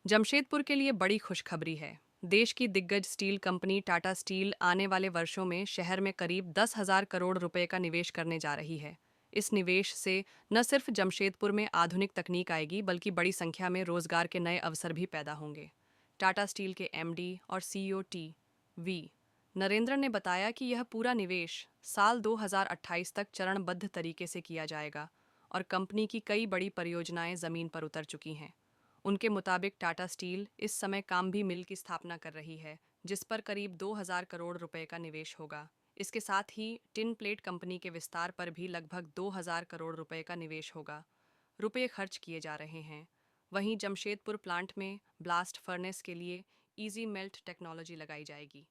जमशेदपुर के लिए बड़ी खुशखबरी है। देश की दिग्गज स्टील कंपनी टाटा स्टील आने वाले वर्षों में शहर में करीब 10,000 करोड़ रुपए का निवेश करने जा रही है। इस निवेश से न सिर्फ जमशेदपुर में आधुनिक तकनीक आएगी, बल्कि बड़ी संख्या में रोजगार के नए अवसर भी पैदा होंगे। टाटा स्टील के एमडी और सीईओ टी वी नरेंद्र ने बताया कि यह पूरा निवेश साल 2028 तक चरणबद्ध तरीके से किया जाएगा और कंपनी की कई बड़ी परियोजनाएं जमीन पर उतर चुकी हैं। उनके मुताबिक टाटा स्टील इस समय काम्भी मिल की स्थापना कर रही है, जिस पर करीब 2,000 करोड़ रुपए का निवेश होगा। इसके साथ ही टिन प्लेट कंपनी के विस्तार पर भी लगभग 2,000 करोड़ रुपए का निवेश होगा। रुपए खर्च किए जा रहे हैं। वहीं जमशेदपुर प्लांट में ब्लास्ट फर्नेस के लिए इजी मेल्ट टेक्नोलॉजी लगाई जाएगी,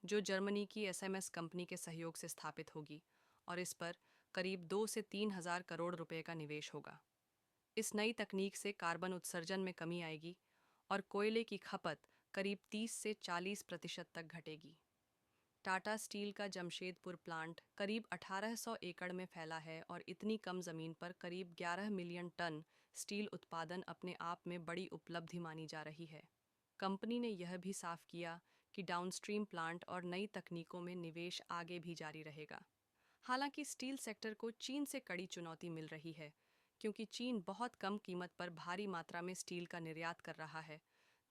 जो जर्मनी की एसएमएस कंपनी के सहयोग से स्थापित होगी, और इस पर करीब 2 से 3 हज़ार करोड़ रुपए का निवेश होगा। इस नई तकनीक से कार्बन उत्सर्जन में कमी आएगी और कोयले की खपत करीब 30 से 40% तक घटेगी। टाटा स्टील का जमशेदपुर प्लांट करीब 1800 एकड़ में फैला है और इतनी कम जमीन पर करीब 11 मिलियन टन स्टील उत्पादन अपने आप में बड़ी उपलब्धि मानी जा रही है। कंपनी ने यह भी साफ किया कि डाउनस्ट्रीम प्लांट और नई तकनीकों में निवेश आगे भी जारी रहेगा। हालांकि स्टील सेक्टर को चीन से कड़ी चुनौती मिल रही है, क्योंकि चीन बहुत कम कीमत पर भारी मात्रा में स्टील का निर्यात कर रहा है,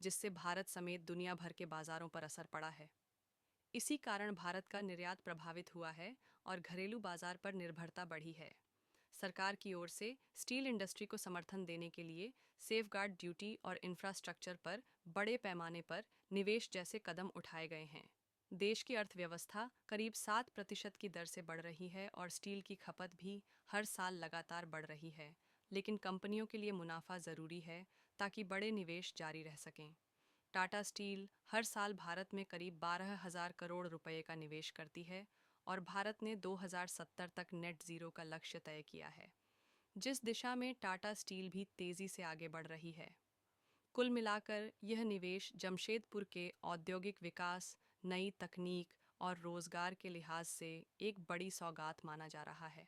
जिससे भारत समेत दुनिया भर के बाजारों पर असर पड़ा है। इसी कारण भारत का निर्यात प्रभावित हुआ है और घरेलू बाजार पर निर्भरता बढ़ी है। सरकार की ओर से स्टील इंडस्ट्री को समर्थन देने के लिए सेफगार्ड ड्यूटी और इंफ्रास्ट्रक्चर पर बड़े पैमाने पर निवेश जैसे कदम उठाए गए हैं। देश की अर्थव्यवस्था करीब 7% की दर से बढ़ रही है और स्टील की खपत भी हर साल लगातार बढ़ रही है, लेकिन कंपनियों के लिए मुनाफा ज़रूरी है ताकि बड़े निवेश जारी रह सकें। टाटा स्टील हर साल भारत में करीब 12,000 करोड़ रुपए का निवेश करती है और भारत ने 2070 तक नेट ज़ीरो का लक्ष्य तय किया है, जिस दिशा में टाटा स्टील भी तेज़ी से आगे बढ़ रही है। कुल मिलाकर यह निवेश जमशेदपुर के औद्योगिक विकास, नई तकनीक और रोजगार के लिहाज से एक बड़ी सौगात माना जा रहा है।